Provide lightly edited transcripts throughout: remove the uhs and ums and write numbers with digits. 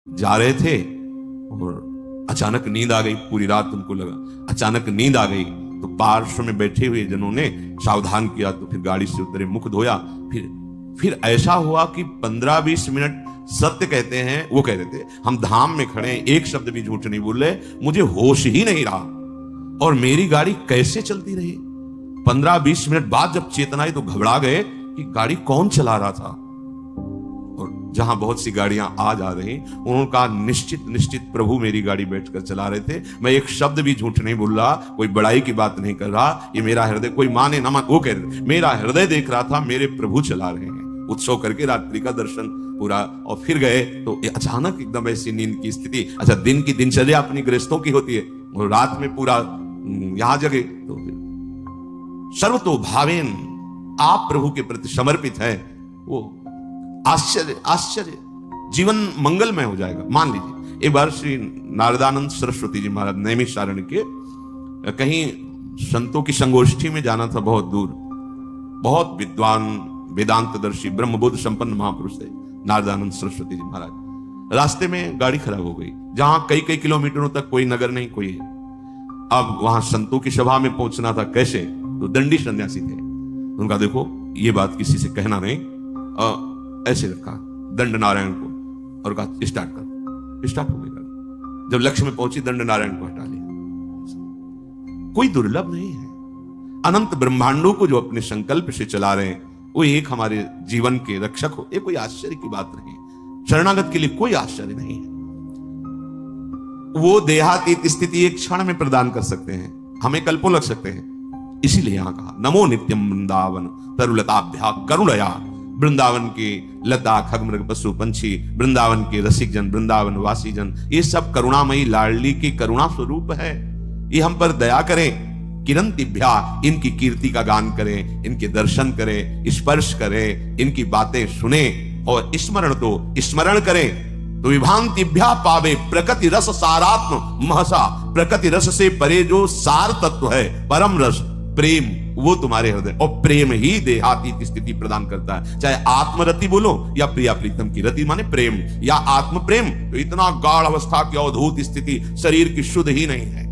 जा रहे थे और अचानक नींद आ गई। पूरी रात उनको लगा अचानक नींद आ गई, तो पार्श्व में बैठे हुए जनों ने सावधान किया, तो फिर गाड़ी से उतरे, मुख धोया। फिर ऐसा हुआ कि 15-20 मिनट सत्य कहते हैं, वो कह रहे थे हम धाम में खड़े हैं, एक शब्द भी झूठ नहीं बोले, मुझे होश ही नहीं रहा और मेरी गाड़ी कैसे चलती रही। 15-20 मिनट बाद जब चेतना आई तो घबरा गए कि गाड़ी कौन चला रहा था। और जहां बहुत सी गाड़ियां आ जा रही, उन्होंने कहा निश्चित प्रभु मेरी गाड़ी बैठकर चला रहे थे, मैं एक शब्द भी झूठ नहीं बोल रहा, कोई बड़ाई की बात नहीं कर रहा, ये मेरा हृदय, कोई माने ना मान, वो कह रहे थे मेरा हृदय देख रहा था, मेरे प्रभु चला रहे हैं। उत्सव करके रात्रि का दर्शन पूरा, और फिर गए तो अचानक एकदम ऐसी नींद की स्थिति। अच्छा, दिन की दिनचर्या अपनी गृहस्थों की होती है और रात में पूरा यहां जगे, तो सर्वतो भावेन आप प्रभु के प्रति समर्पित है, वो आश्चर्य जीवन मंगलमय हो जाएगा। मान लीजिए एक बार श्री नारदानंद सरस्वती जी महाराज नैमिषारण्य के कहीं संतों की संगोष्ठी में जाना था, बहुत दूर, बहुत विद्वान वेदांतदर्शी ब्रह्मबोध संपन्न महापुरुष थे नारदानंद सरस्वती जी महाराज। रास्ते में गाड़ी खराब हो गई, जहां कई किलोमीटरों तक कोई नगर नहीं, कोई है। अब वहां संतों की सभा में पहुंचना था, कैसे? तो दंडी सन्यासी थे, उनका देखो ये बात किसी से कहना नहीं, ऐसे रखा दंड नारायण को और कहा स्टार्ट कर, स्टार्ट हो गई। जब लक्ष्य में पहुंची दंड नारायण को हटा लिया। कोई दुर्लभ नहीं है, अनंत ब्रह्मांडों को जो अपने संकल्प से चला रहे हैं, वो एक हमारे जीवन के रक्षक हो, ये कोई आश्चर्य की बात नहीं है। शरणागत के लिए कोई आश्चर्य नहीं है, वो देहातीत स्थिति एक क्षण में प्रदान कर सकते हैं, हमें कल्पों लग सकते हैं। इसीलिए यहां कहा नमो नित्यम वृंदावन तरुलताभ्या करुणया। वृंदावन के लता खगमृग पशु पंछी, वृंदावन के रसिक जन, वृंदावन वासी जन, ये सब करुणामयी लाडली की करुणा स्वरूप है। ये हम पर दया करें, किरंतिभ्या, इनकी कीर्ति का गान करें, इनके दर्शन करें, स्पर्श करें, इनकी बातें सुने और स्मरण करें तो विभांतिभ्या पावे प्रकृति रस सारात्म महसा। प्रकृति रस से परे जो सार तत्व है, परम रस प्रेम, वो तुम्हारे हृदय, और प्रेम ही देहातीत स्थिति प्रदान करता है। चाहे आत्मरति बोलो या प्रिया प्रीतम की रति माने प्रेम, या आत्म प्रेम, तो इतना गाढ़ अवस्था की अवधूत स्थिति, शरीर की शुद्ध ही नहीं है।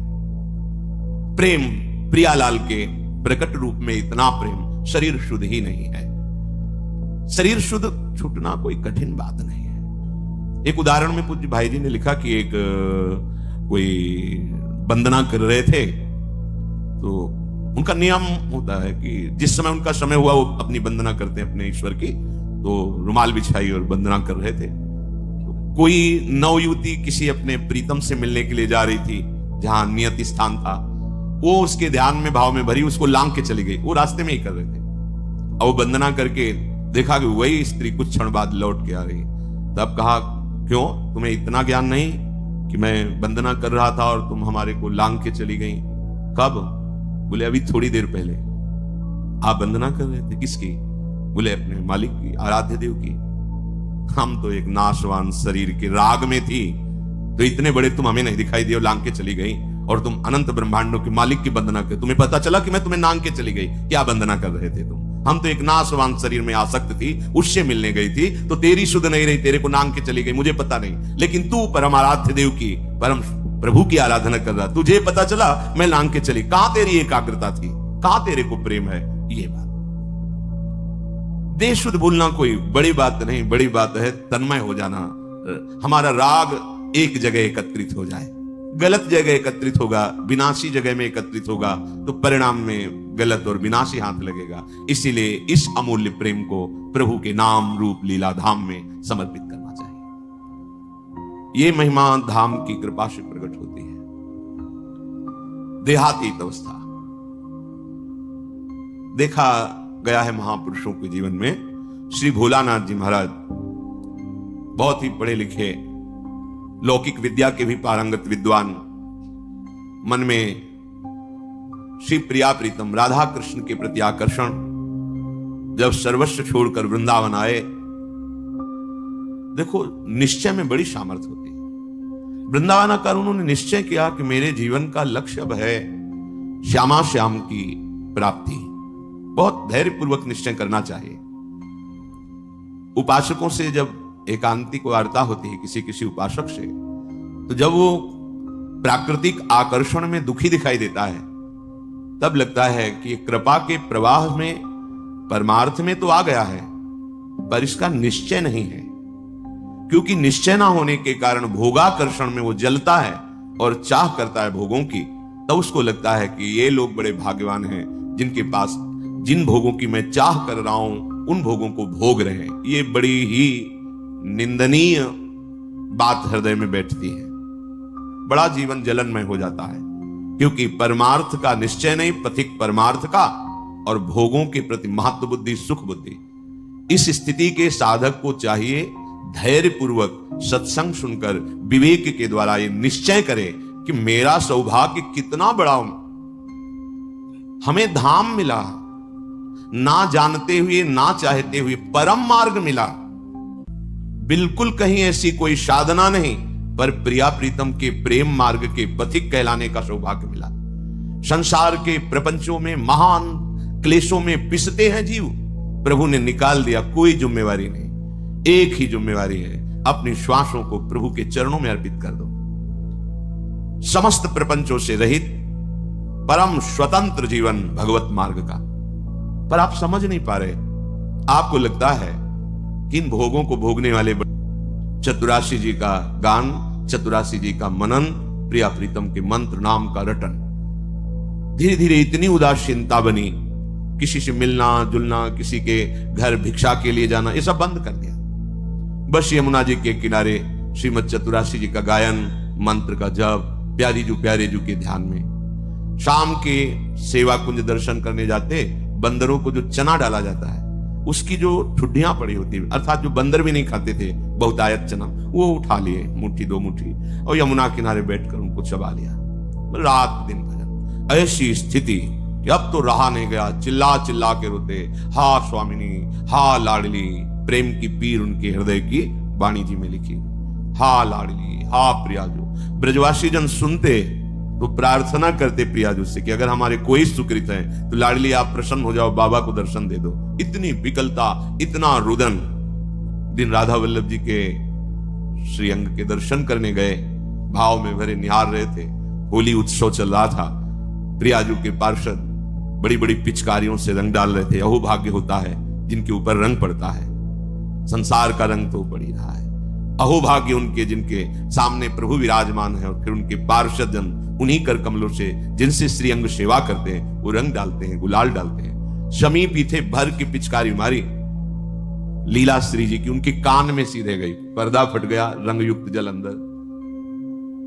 प्रेम प्रियालाल के प्रकट रूप में इतना प्रेम, शरीर शुद्ध ही नहीं है। शरीर शुद्ध छूटना कोई कठिन बात नहीं है। एक उदाहरण में पूज्य भाई जी ने लिखा कि एक कोई वंदना कर रहे थे, तो उनका नियम होता है कि जिस समय उनका समय हुआ वो अपनी वंदना करते हैं अपने ईश्वर की, तो रुमाल बिछाई और वंदना कर रहे थे। तो कोई नवयुवती किसी अपने प्रीतम से मिलने के लिए जा रही थी, जहां नियत स्थान था, वो उसके ध्यान में भाव में भरी उसको लांग के चली गई। वो रास्ते में ही कर रहे थे, और वो वंदना करके देखा कि वही स्त्री कुछ क्षण बाद लौट के आ रही। तब कहा क्यों, तुम्हें इतना ज्ञान नहीं कि मैं वंदना कर रहा था और तुम हमारे को लांग के चली गई? कब? बोले अभी थोड़ी देर पहले। आप वंदना कर रहे थे किसकी? बोले अपने मालिक की, आराध्य देव की। हम तो एक नाशवान शरीर के राग में थी, तो इतने बड़े तुम हमें नहीं दिखाई दिए, लांग के चली गई, और तुम अनंत ब्रह्मांडों के मालिक की वंदना कर, तुम्हें पता चला कि मैं तुम्हें लांग के चली गई, क्या वंदना कर रहे थे तुम? हम तो एक नाशवान शरीर में आसक्त थी, उससे मिलने गई थी, तो तेरी शुद्ध नहीं रही, तेरे को नांग के चली गई, मुझे पता नहीं। लेकिन तू परम आराध्य देव की, परम प्रभु की आराधना कर रहा, तुझे पता चला मैं लांग के चली। कहां तेरी एकाग्रता थी, कहां तेरे को प्रेम है? ये बात देह शुद्ध भूलना कोई बड़ी बात नहीं, बड़ी बात है तन्मय हो जाना। हमारा राग एक जगह एकत्रित हो जाए, गलत जगह एकत्रित होगा, विनाशी जगह में एकत्रित होगा, तो परिणाम में गलत और विनाशी हाथ लगेगा। इसीलिए इस अमूल्य प्रेम को प्रभु के नाम रूप लीला धाम में समर्पित करना चाहिए। ये महिमा धाम की कृपा से प्रकट होती है। देहातीत अवस्था देखा गया है महापुरुषों के जीवन में। श्री भोलानाथ जी महाराज बहुत ही पढ़े लिखे, लौकिक विद्या के भी पारंगत विद्वान, मन में श्री प्रिया प्रीतम राधा कृष्ण के प्रति आकर्षण, जब सर्वस्व छोड़कर वृंदावन आए। देखो निश्चय में बड़ी सामर्थ्य होती है। वृंदावन आकर उन्होंने निश्चय किया कि मेरे जीवन का लक्ष्य अब है श्यामा श्याम की प्राप्ति। बहुत धैर्यपूर्वक निश्चय करना चाहिए। उपासकों से जब एकांतिक वार्ता होती है किसी किसी उपासक से, तो जब वो प्राकृतिक आकर्षण में दुखी दिखाई देता है तब लगता है कि कृपा के प्रवाह में परमार्थ में तो आ गया है पर इसका निश्चय नहीं है, क्योंकि निश्चय ना होने के कारण भोगाकर्षण में वो जलता है और चाह करता है भोगों की। तब उसको लगता है कि ये लोग बड़े भाग्यवान हैं जिनके पास जिन भोगों की मैं चाह कर रहा हूं उन भोगों को भोग रहे हैं। ये बड़ी ही निंदनीय बात हृदय में बैठती है, बड़ा जीवन जलनमय हो जाता है, क्योंकि परमार्थ का निश्चय नहीं, पथिक परमार्थ का, और भोगों के प्रति महत्व बुद्धि, सुख बुद्धि। इस स्थिति के साधक को चाहिए धैर्य पूर्वक सत्संग सुनकर विवेक के द्वारा ये निश्चय करे कि मेरा सौभाग्य कितना बड़ा, हमें धाम मिला, ना जानते हुए ना चाहते हुए परम मार्ग मिला। बिल्कुल कहीं ऐसी कोई साधना नहीं, पर प्रिया प्रीतम के प्रेम मार्ग के पथिक कहलाने का सौभाग्य मिला। संसार के प्रपंचों में महान क्लेशों में पिसते हैं जीव, प्रभु ने निकाल दिया, कोई जिम्मेवारी नहीं, एक ही जिम्मेवारी है, अपनी श्वासों को प्रभु के चरणों में अर्पित कर दो। समस्त प्रपंचों से रहित परम स्वतंत्र जीवन भगवत मार्ग का। पर आप समझ नहीं पा रहे, आपको लगता है कि इन भोगों को भोगने वाले चतुराशी जी का गान, चतुराशी जी का मनन, प्रिया प्रीतम के मंत्र नाम का रटन, धीरे धीरे इतनी उदासीनता बनी, किसी से मिलना जुलना, किसी के घर भिक्षा के लिए जाना, ये सब बंद कर दिया। बस यमुना जी के किनारे श्रीमद चतुराशी जी का गायन, मंत्र का जप, प्यारे जू के ध्यान में। शाम के सेवा कुंज दर्शन करने जाते, बंदरों को जो चना डाला जाता है उसकी जो ठुड्डियां पड़ी होती है, अर्थात जो बंदर भी नहीं खाते थे बहुतायत चना, वो उठा लिए मुट्ठी दो मुट्ठी और यमुना किनारे बैठकर उनको चबा लिया। रात दिन भजन। ऐसी स्थिति कि अब तो रहा नहीं गया, चिल्ला चिल्ला के रोते, हा स्वामिनी, हा लाडली, प्रेम की पीर उनके हृदय की वाणी जी में लिखी, हा लाडली, हा प्रियाजू। ब्रजवासी जन सुनते तो प्रार्थना करते प्रियाजू से कि अगर हमारे कोई सुकृत है तो लाडली आप प्रसन्न हो जाओ, बाबा को दर्शन दे दो। इतनी विकलता, इतना रुदन। दिन राधा वल्लभ जी के श्रीअंग के दर्शन करने गए, भाव में भरे निहार रहे थे, होली उत्सव चल रहा था। प्रियाजू के पार्षद बड़ी बड़ी पिचकारियों से रंग डाल रहे थे। अहो भाग्य होता है जिनके ऊपर रंग पड़ता है, संसार का रंग तो पड़ ही रहा है। अहो भाग्य उनके जिनके सामने प्रभु विराजमान है और फिर उनके पार्षद जन उन्हीं कर कमलों से जिनसे श्रीअंग सेवा करते हैं वो रंग डालते हैं, गुलाल डालते हैं। शमी पीछे भर की पिचकारी मारी लीला श्री जी की, उनके कान में सीधे गई, पर्दा फट गया, रंग युक्त जल अंदर।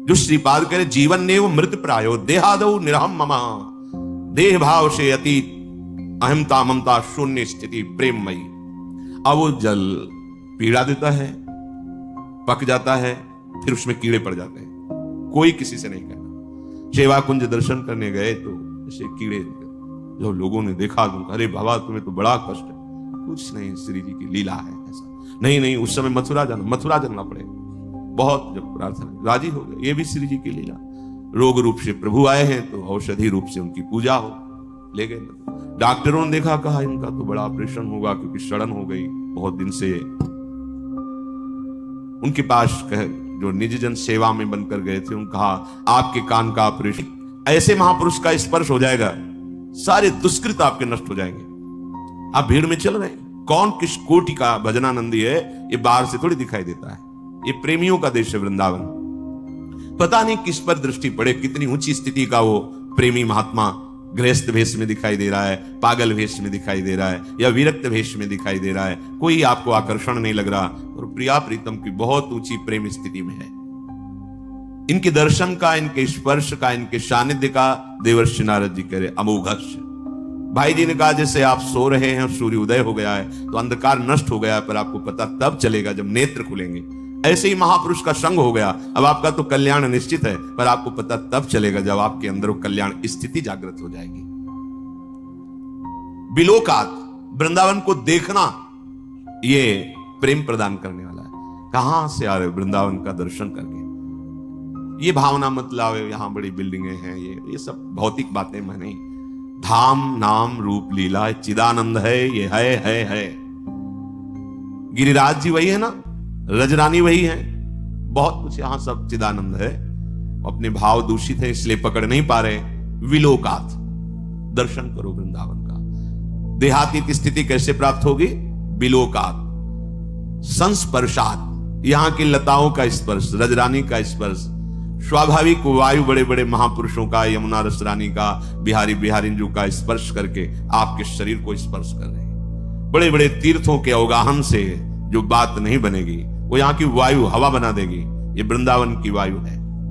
जो श्रीपाद करे जीवन ने वो मृत प्रायो, देहादो निरहम ममा, देह भाव से अतीत, अहमता ममता शून्य स्थिति प्रेममयी। अब वो जल पीड़ा देता है, पक जाता है, फिर उसमें कीड़े पड़ जाते हैं, कोई किसी से नहीं कहना। सेवा कुंज दर्शन करने गए तो ऐसे कीड़े, जो लोगों ने देखा तो अरे बाबा तुम्हें तो बड़ा कष्ट है। कुछ नहीं, श्री जी की लीला है ऐसा। नहीं, उस समय मथुरा जाना पड़ेगा। बहुत जब प्रार्थना राजी हो गए, ये भी श्री जी की लीला। रोग रूप से प्रभु आए हैं तो औषधि रूप से उनकी पूजा हो, ले गए। डॉक्टरों ने देखा, कहा इनका तो बड़ा ऑपरेशन होगा क्योंकि सड़न हो गई बहुत दिन से। उनके पास जो निज जन सेवा में बनकर गए थे, उन्होंने कहा आपके कान का ऑपरेशन, ऐसे महापुरुष का स्पर्श हो जाएगा, सारे दुष्कृत आपके नष्ट हो जाएंगे। आप भीड़ में चल रहे हैं, कौन किस कोटि का भजनानंदी है ये बाहर से थोड़ी दिखाई देता है। ये प्रेमियों का देश है वृंदावन। पता नहीं किस पर दृष्टि पड़े, कितनी ऊंची स्थिति का वो प्रेमी महात्मा गृहस्थ भेष में दिखाई दे रहा है, पागल भेष में दिखाई दे रहा है, या विरक्त भेष में दिखाई दे रहा है, कोई आपको आकर्षण नहीं लग रहा, और प्रिया प्रीतम की बहुत ऊंची प्रेम स्थिति में है। इनके दर्शन का, इनके स्पर्श का, इनके सानिध्य का देवर्षि नारद जी कह रहे अमोघस्य। भाई जी ने कहा जैसे आप सो रहे हैं और सूर्य उदय हो गया है तो अंधकार नष्ट हो गया, पर आपको पता तब चलेगा जब नेत्र खुलेंगे। ऐसे ही महापुरुष का संग हो गया, अब आपका तो कल्याण निश्चित है, पर आपको पता तब चलेगा जब आपके अंदर वो कल्याण स्थिति जागृत हो जाएगी। बिलोकात वृंदावन को देखना ये प्रेम प्रदान करने वाला है। कहां से आ रहे वृंदावन का दर्शन करके, ये भावना मत लाओ यहां बड़ी बिल्डिंगें हैं, ये सब भौतिक बातें मैं नहीं। धाम नाम रूप लीला चिदानंद है, ये है। गिरिराज जी वही है ना, रजरानी वही है, बहुत कुछ यहां सब चिदानंद है, अपने भाव दूषित है इसलिए पकड़ नहीं पा रहे। विलोकात, दर्शन करो वृंदावन का। देहातीत स्थिति कैसे प्राप्त होगी? विलोकात, संस्पर्शात, यहां की लताओं का स्पर्श, रजरानी का स्पर्श, स्वाभाविक वायु बड़े बड़े महापुरुषों का, यमुना रसरानी का, बिहारी बिहारिंजू का स्पर्श करके आपके शरीर को स्पर्श कर रहे हैं। बड़े बड़े तीर्थों के अवगाहन से जो बात नहीं बनेगी वो यहां की वायु हवा बना देगी। ये वृंदावन की वायु है।